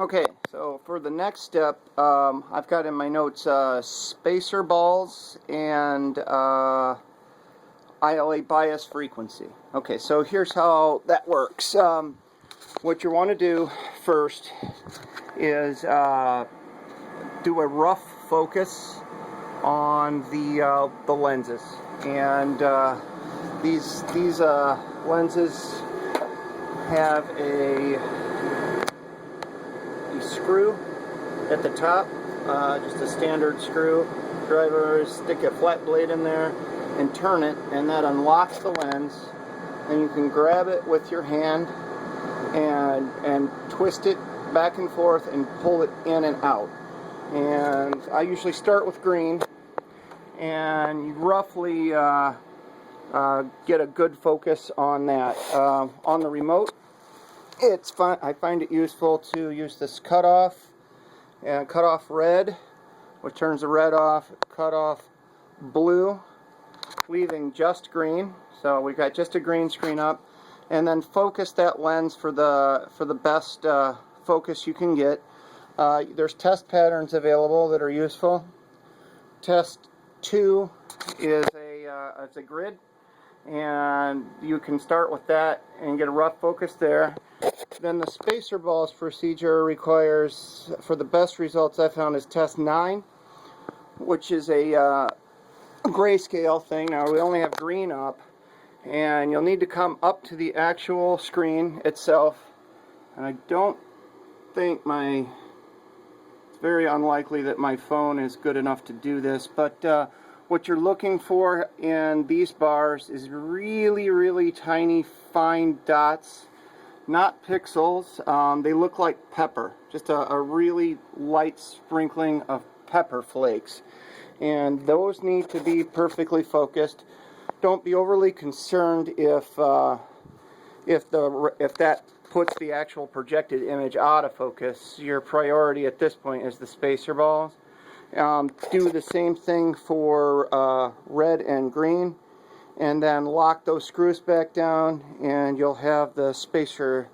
Okay, so for the next step, I've got in my notes spacer balls and ILA bias frequency. Okay, so here's how that works. What you want to do first is do a rough focus on the lenses, and these lenses have a screw at the top, just a standard screwdriver. Stick a flat blade in there and turn it, and that unlocks the lens, and you can grab it with your hand and twist it back and forth and pull it in and out. And I usually start with green, and you roughly get a good focus on that. On the remote, it's fun. I find it useful to use this cutoff and cut off red, which turns the red off, cut off blue, leaving just green. So we've got just a green screen up, and then focus that lens for the best focus you can get. There's test patterns available that are useful. Test 2 is a grid, and you can start with that and get a rough focus there. Then the spacer balls procedure requires, for the best results I found, is test 9, which is a grayscale thing. Now we only have green up, and you'll need to come up to the actual screen itself, and I don't think it's very unlikely that my phone is good enough to do this, but what you're looking for in these bars is really tiny fine dots, not pixels. They look like pepper, just a really light sprinkling of pepper flakes, and those need to be perfectly focused. Don't be overly concerned if that puts the actual projected image out of focus. Your priority at this point is the spacer balls. Do the same thing for red and green, and then lock those screws back down, and you'll have the spacer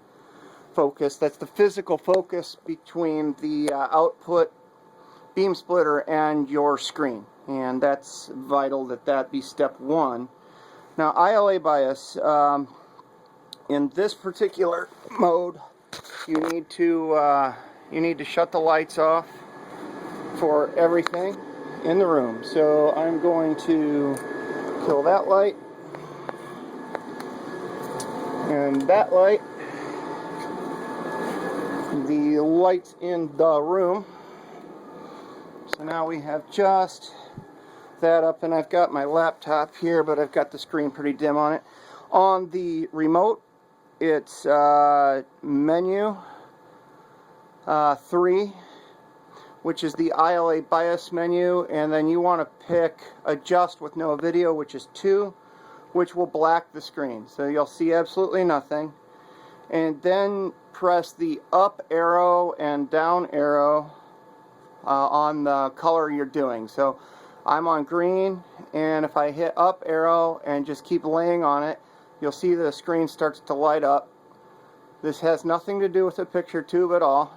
focus. That's the physical focus between the output beam splitter and your screen, and that's vital that be step 1. Now, ILA bias, in this particular mode, you need to shut the lights off for everything in the room. So I'm going to kill that light and that light, the lights in the room. So now we have just that up, and I've got my laptop here, but I've got the screen pretty dim on it. On the remote, it's menu 3, which is the ILA bias menu, and then you want to pick adjust with no video, which is 2, which will black the screen, so you'll see absolutely nothing. And then press the up arrow and down arrow on the color you're doing. So I'm on green, and if I hit up arrow and just keep laying on it, you'll see the screen starts to light up. This has nothing to do with the picture tube at all.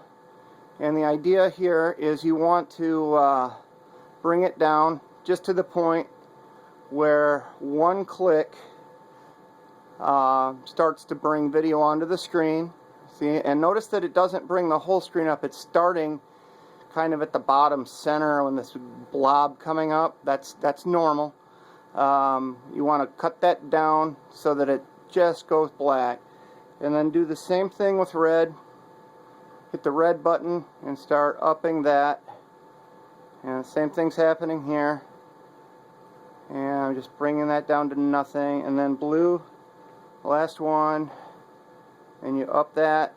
And the idea here is you want to bring it down just to the point where one click starts to bring video onto the screen. See, and notice that it doesn't bring the whole screen up. It's starting kind of at the bottom center when this blob coming up. That's normal. You want to cut that down so that it just goes black, and then do the same thing with red. Hit the red button and start upping that, and the same thing's happening here, and I'm just bringing that down to nothing. And then blue, last one, and you up that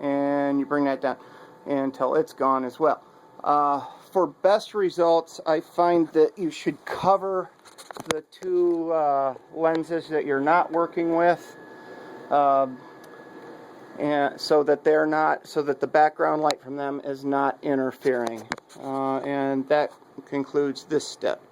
and you bring that down until it's gone as well. For best results, I find that you should cover the 2 lenses that you're not working with, and so that the background light from them is not interfering. And that concludes this step.